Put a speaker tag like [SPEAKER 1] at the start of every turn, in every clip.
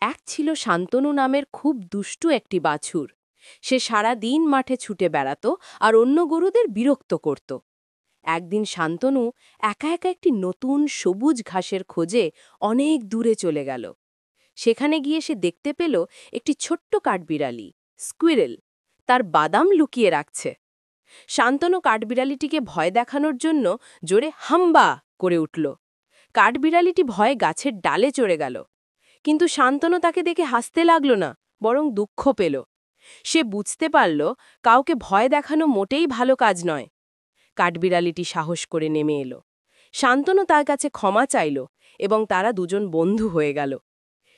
[SPEAKER 1] এক ছিল শান্তনু নামের খুব দুষ্টু একটি বাছুর। সে সারা দিন মাঠে ছুটে বেড়াত আর অন্য গরুদের বিরক্ত করত। একদিন শান্তনু একা একা একটি নতুন সবুজ ঘাসের খোঁজে অনেক দূরে চলে গেল। সেখানে গিয়ে সে দেখতে পেল একটি ছোট্ট কাঠবিড়ালি, স্কুইরেল, তার বাদাম লুকিয়ে রাখছে। শান্তনু কাঠবিড়ালিটিকে ভয় দেখানোর জন্য জোরে হাম্বা করে উঠল। কাঠবিড়ালিটি ভয়ে গাছের ডালে চড়ে গেল, কিন্তু শান্তনু তাকে দেখে হাসতে লাগল না, বরং দুঃখ পেল। সে বুঝতে পারল কাউকে ভয় দেখানো মোটেই ভালো কাজ নয়। কাঠবিড়ালিটি সাহস করে নেমে এলো। শান্তনু তার কাছে ক্ষমা চাইল এবং তারা দুজন বন্ধু হয়ে গেল।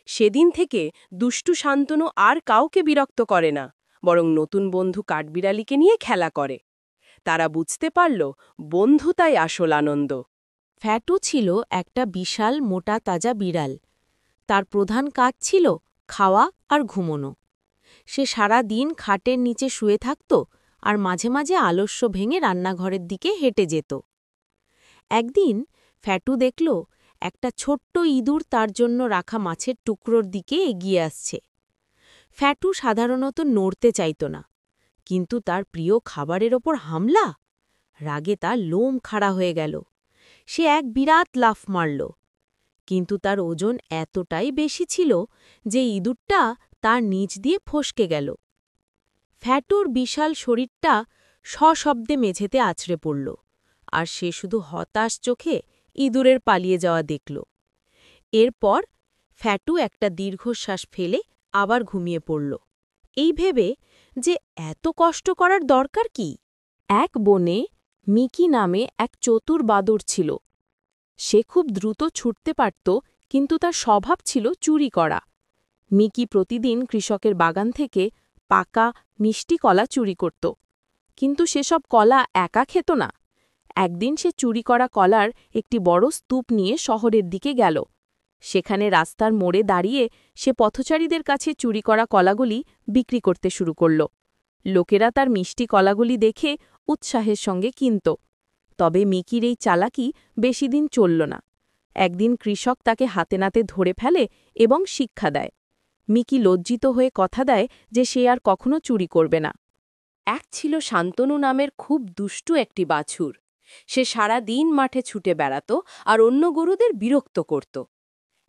[SPEAKER 1] সেদিন থেকে দুষ্টু শান্তনু আর কাউকে বিরক্ত করে না, বরং নতুন বন্ধু কাঠবিড়ালিকে নিয়ে খেলা করে। তারা বুঝতে পারল বন্ধুতাই আসল আনন্দ।
[SPEAKER 2] ফ্যাটু ছিল একটা বিশাল মোটা তাজা বিড়াল। তার প্রধান কাজ ছিল খাওয়া আর ঘুমোনো। সে সারা দিন খাটের নিচে শুয়ে থাকত আর মাঝে মাঝে আলস্য ভেঙে রান্নাঘরের দিকে হেঁটে যেত। একদিন ফ্যাটু দেখল একটা ছোট্ট ইঁদুর তার জন্য রাখা মাছের টুকরোর দিকে এগিয়ে আসছে। ফ্যাটু সাধারণত নড়তে চাইত না, কিন্তু তার প্রিয় খাবারের ওপর হামলা! রাগে তার লোম খাড়া হয়ে গেল। সে এক বিরাট লাফ মারল, কিন্তু তার ওজন এতটাই বেশি ছিল যে ইঁদুরটা তার নিচ দিয়ে ফসকে গেল। ফ্যাটুর বিশাল শরীরটা সশব্দে মেঝেতে আছড়ে পড়ল, আর সে শুধু হতাশ চোখে ইঁদুরের পালিয়ে যাওয়া দেখল। এরপর ফ্যাটু একটা দীর্ঘশ্বাস ফেলে আবার ঘুমিয়ে পড়ল, এই ভেবে যে এত কষ্ট করার দরকার কি। এক বনে মিকি নামে এক চতুর বাদর ছিল। সে খুব দ্রুত ছুটতে পারত, কিন্তু তার স্বভাব ছিল চুরি করা। মিকি প্রতিদিন কৃষকের বাগান থেকে পাকা মিষ্টি কলা চুরি করত, কিন্তু সেসব কলা একা খেত না। একদিন সে চুরি করা কলার একটি বড় স্তূপ নিয়ে শহরের দিকে গেল। সেখানে রাস্তার মোড়ে দাঁড়িয়ে সে পথচারীদের কাছে চুরি করা কলাগুলি বিক্রি করতে শুরু করল। লোকেরা তার মিষ্টি কলাগুলি দেখে উৎসাহের সঙ্গে কিনত। তবে মিকির এই চালাকি বেশি দিন চলল না। একদিন কৃষক তাকে হাতে নাতে ধরে ফেলে এবং শিক্ষা দেয়। মিকি লজ্জিত হয়ে কথা দেয় যে সে আর কখনো চুরি করবে না।
[SPEAKER 1] এক ছিল শান্তনু নামের খুব দুষ্টু একটি বাছুর। সে সারা দিন মাঠে ছুটে বেড়াত আর অন্য গরুদের বিরক্ত করত।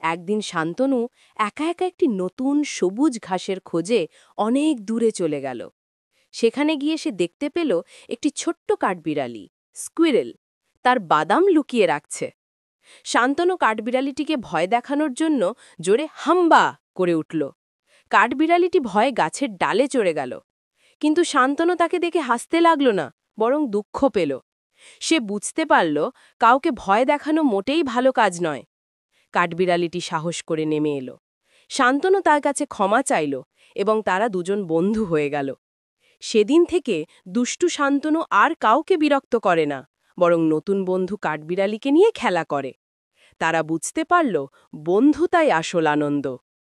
[SPEAKER 1] একদিন শান্তনু একা একা একটি নতুন সবুজ ঘাসের খোঁজে অনেক দূরে চলে গেল। সেখানে গিয়ে সে দেখতে পেল একটি ছোট্ট কাঠবিড়ালি, স্কুইরেল, তার বাদাম লুকিয়ে রাখছে। শান্তনু কাঠবিড়ালিটিকে ভয় দেখানোর জন্য জোরে হাম্বা করে উঠল। কাঠবিড়ালিটি ভয়ে গাছের ডালে চড়ে গেল, কিন্তু শান্তনু তাকে দেখে হাসতে লাগল না, বরং দুঃখ পেল। সে বুঝতে পারল কাউকে ভয় দেখানো মোটেই ভালো কাজ নয়। কাঠবিড়ালিটি সাহস করে নেমে এলো। শান্তনু তার কাছে ক্ষমা চাইল এবং তারা দুজন বন্ধু হয়ে গেল। সেদিন থেকে দুষ্টু শান্তনু আর কাউকে বিরক্ত করে না, বরং নতুন বন্ধু কাঠবিড়ালিকে নিয়ে খেলা করে। তারা বুঝতে পারল বন্ধুতাই আসল আনন্দ।